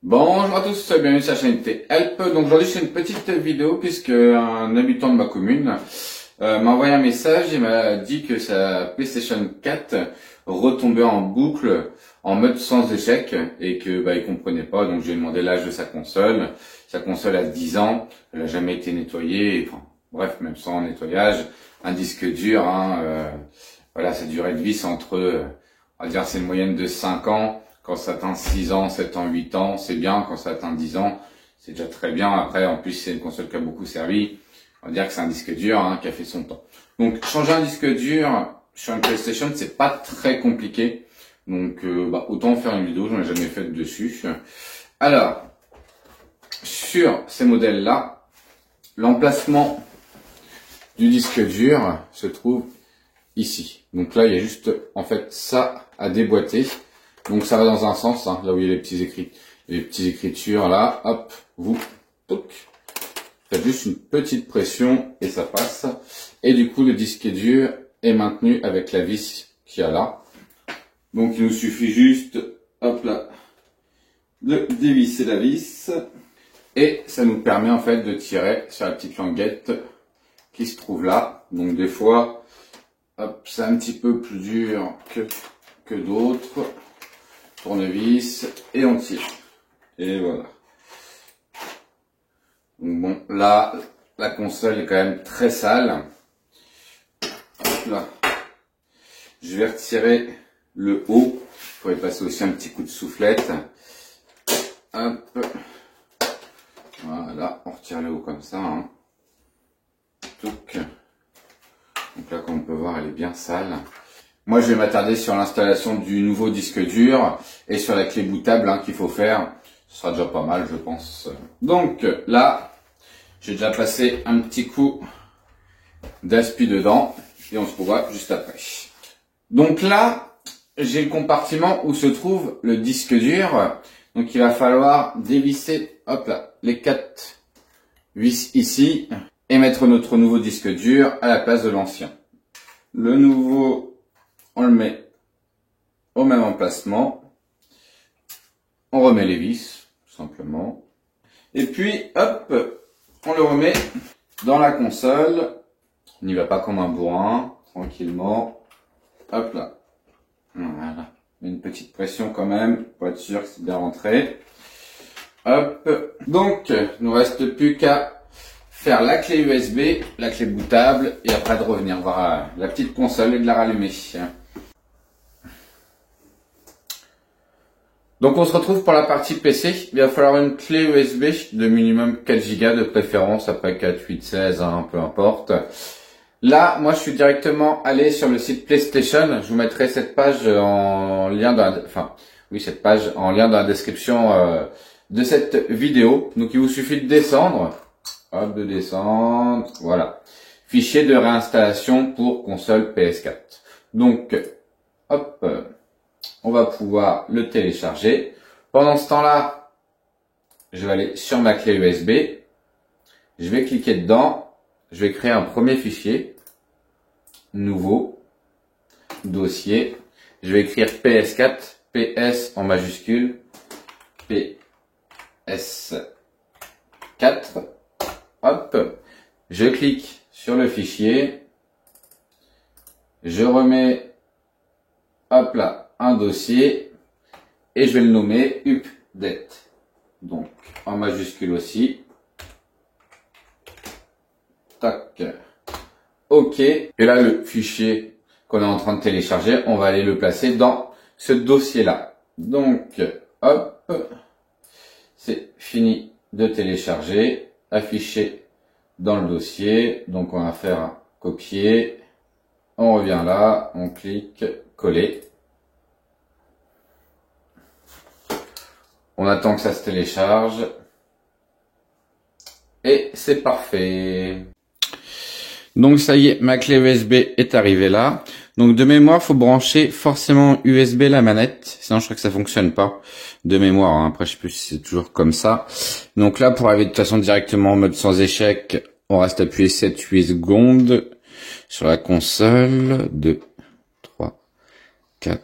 Bonjour à tous, bienvenue sur la chaîne Help. Donc aujourd'hui je fais une petite vidéo puisque un habitant de ma commune m'a envoyé un message et m'a dit que sa PlayStation 4 retombait en boucle en mode sans échec et que il comprenait pas. Donc j'ai demandé l'âge de sa console. Sa console a 10 ans, elle a jamais été nettoyée. Enfin, bref, même sans nettoyage, un disque dur. Voilà, sa durée de vie c'est entre, on va dire c'est une moyenne de 5 ans. Quand ça atteint 6 ans, 7 ans, 8 ans, c'est bien. Quand ça atteint 10 ans, c'est déjà très bien. Après, en plus, c'est une console qui a beaucoup servi. On va dire que c'est un disque dur qui a fait son temps. Donc, changer un disque dur sur une PlayStation, c'est pas très compliqué. Donc, autant faire une vidéo, j'en ai jamais fait dessus. Alors, sur ces modèles-là, l'emplacement du disque dur se trouve ici. Donc là, il y a juste, en fait, ça à déboîter. Donc ça va dans un sens, là où il y a les petits écrits, les petites écritures là, hop, vous, toc, faites juste une petite pression et ça passe. Et du coup le disque dur est maintenu avec la vis qu'il y a là. Donc il nous suffit juste, hop là, de dévisser la vis et ça nous permet en fait de tirer sur la petite languette qui se trouve là. Donc des fois, hop, c'est un petit peu plus dur que d'autres. Tournevis et on tire. Et voilà. Donc bon, là, la console est quand même très sale. Hop là. Je vais retirer le haut. Il faudrait passer aussi un petit coup de soufflette. Hop. Voilà, on retire le haut comme ça. Donc là, comme on peut voir, elle est bien sale. Moi, je vais m'attarder sur l'installation du nouveau disque dur et sur la clé bootable qu'il faut faire. Ce sera déjà pas mal, je pense. Donc là, j'ai déjà passé un petit coup d'aspi dedans et on se revoit juste après. Donc là, j'ai le compartiment où se trouve le disque dur. Donc il va falloir dévisser, hop là, les 4 vis ici et mettre notre nouveau disque dur à la place de l'ancien. Le nouveau, on le met au même emplacement. On remet les vis, tout simplement. Et puis, hop, on le remet dans la console. On n'y va pas comme un bourrin, tranquillement. Hop là. Voilà. Une petite pression quand même, pour être sûr que c'est bien rentré. Hop. Donc, il ne reste plus qu'à faire la clé USB, la clé bootable, et après de revenir voir la petite console et de la rallumer. Donc on se retrouve pour la partie PC. Il va falloir une clé USB de minimum 4 Go de préférence, après 4, 8, 16, peu importe. Là, moi je suis directement allé sur le site PlayStation. Je vous mettrai cette page en lien dans cette page en lien dans la description de cette vidéo. Donc il vous suffit de descendre. Hop, de descendre. Voilà. Fichier de réinstallation pour console PS4. Donc, hop. On va pouvoir le télécharger. Pendant ce temps-là, je vais aller sur ma clé USB. Je vais cliquer dedans. Je vais créer un premier fichier. Nouveau. Dossier. Je vais écrire PS4. PS en majuscule. PS4. Hop. Je clique sur le fichier. Je remets, hop là, un dossier et je vais le nommer update. Donc en majuscule aussi. Tac. OK. Et là le fichier qu'on est en train de télécharger, on va aller le placer dans ce dossier là. Donc hop. C'est fini de télécharger. Affiché dans le dossier. Donc on va faire un copier. On revient là. On clique coller. On attend que ça se télécharge. Et c'est parfait. Donc ça y est, ma clé USB est arrivée là. Donc de mémoire, faut brancher forcément USB la manette. Sinon je crois que ça fonctionne pas. De mémoire, après je sais plus si c'est toujours comme ça. Donc là, pour arriver de toute façon directement en mode sans échec, on reste appuyé 7-8 secondes sur la console. 2, 3, 4,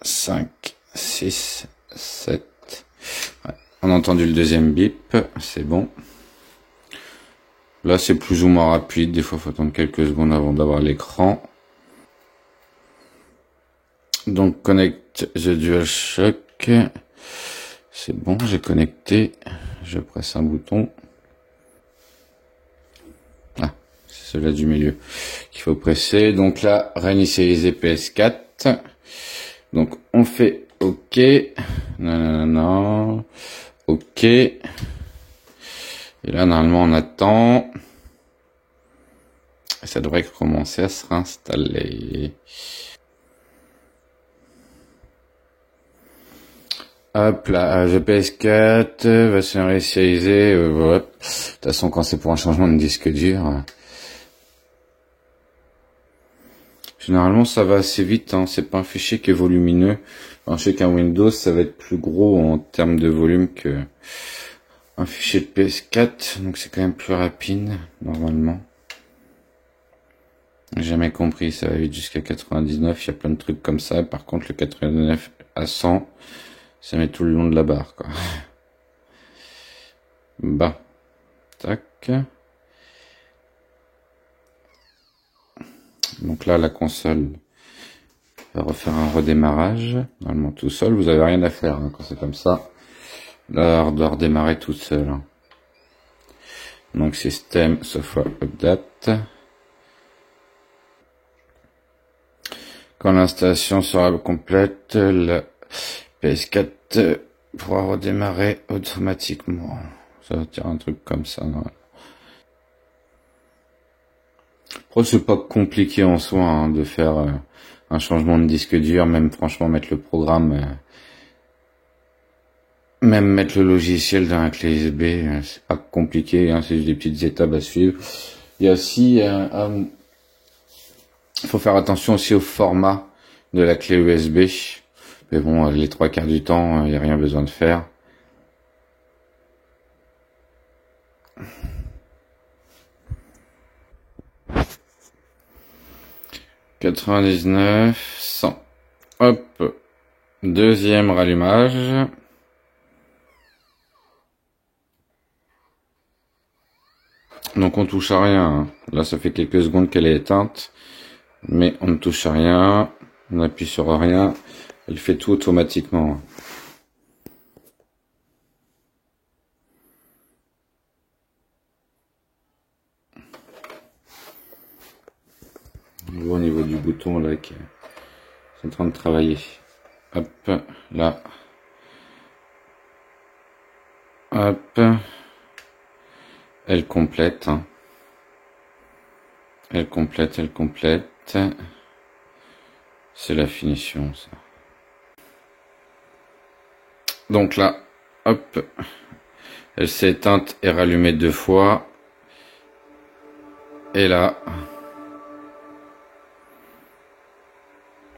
5, 6, 7... Ouais. On a entendu le deuxième bip, c'est bon. Là, c'est plus ou moins rapide. Des fois, il faut attendre quelques secondes avant d'avoir l'écran. Donc, connect the DualShock. C'est bon, j'ai connecté. Je presse un bouton. Ah, c'est celui-là du milieu qu'il faut presser. Donc là, réinitialiser PS4. Donc, on fait OK. Non. OK. Et là, normalement, on attend. Et ça devrait commencer à se réinstaller. Hop là, PS4 va se réinitialiser. Ouais. De toute façon, quand c'est pour un changement de disque dur, généralement ça va assez vite. Hein. C'est pas un fichier qui est volumineux. Enfin, je sais qu'un Windows, ça va être plus gros en termes de volume que un fichier de PS4, donc c'est quand même plus rapide normalement. J'ai jamais compris, ça va vite jusqu'à 99. Il y a plein de trucs comme ça. Par contre, le 89 à 100. Ça met tout le long de la barre, quoi. Bah. Tac. Donc là, la console va refaire un redémarrage. Normalement tout seul. Vous avez rien à faire hein, quand c'est comme ça. Là, elle doit redémarrer toute seule. Hein. Donc système software update. Quand l'installation sera complète, la PS4 pourra redémarrer automatiquement. Ça va dire un truc comme ça. Après, c'est pas compliqué en soi hein, de faire un changement de disque dur, même franchement mettre le programme, même mettre le logiciel dans la clé USB, c'est pas compliqué, hein, c'est juste des petites étapes à suivre. Il y a aussi, faut faire attention aussi au format de la clé USB. Mais bon, les 3/4 du temps, il n'y a rien besoin de faire. « 99, 100. Hop. Deuxième rallumage. Donc on touche à rien. Hein. Là, ça fait quelques secondes qu'elle est éteinte. Mais on ne touche à rien. On appuie sur rien. Elle fait tout automatiquement. Au niveau du bouton là qui est en train de travailler. Hop, là. Hop. Elle complète. Hein. Elle complète. C'est la finition, ça. Donc là, hop. Elle s'est éteinte et rallumée 2 fois. Et là,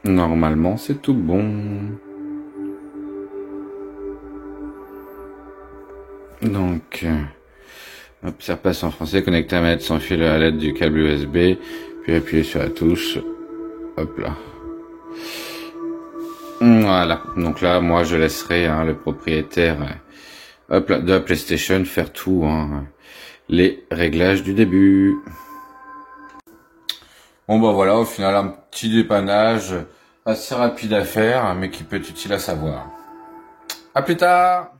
normalement, c'est tout bon. Donc, hop, ça repasse en français. Connecter à manette sans fil à l'aide du câble USB. Puis appuyer sur la touche. Hop là. Voilà. Donc là, moi, je laisserai hein, le propriétaire hop là, de la PlayStation faire tout. Hein, les réglages du début. Bon bah voilà, au final un petit dépannage assez rapide à faire, mais qui peut être utile à savoir. À plus tard!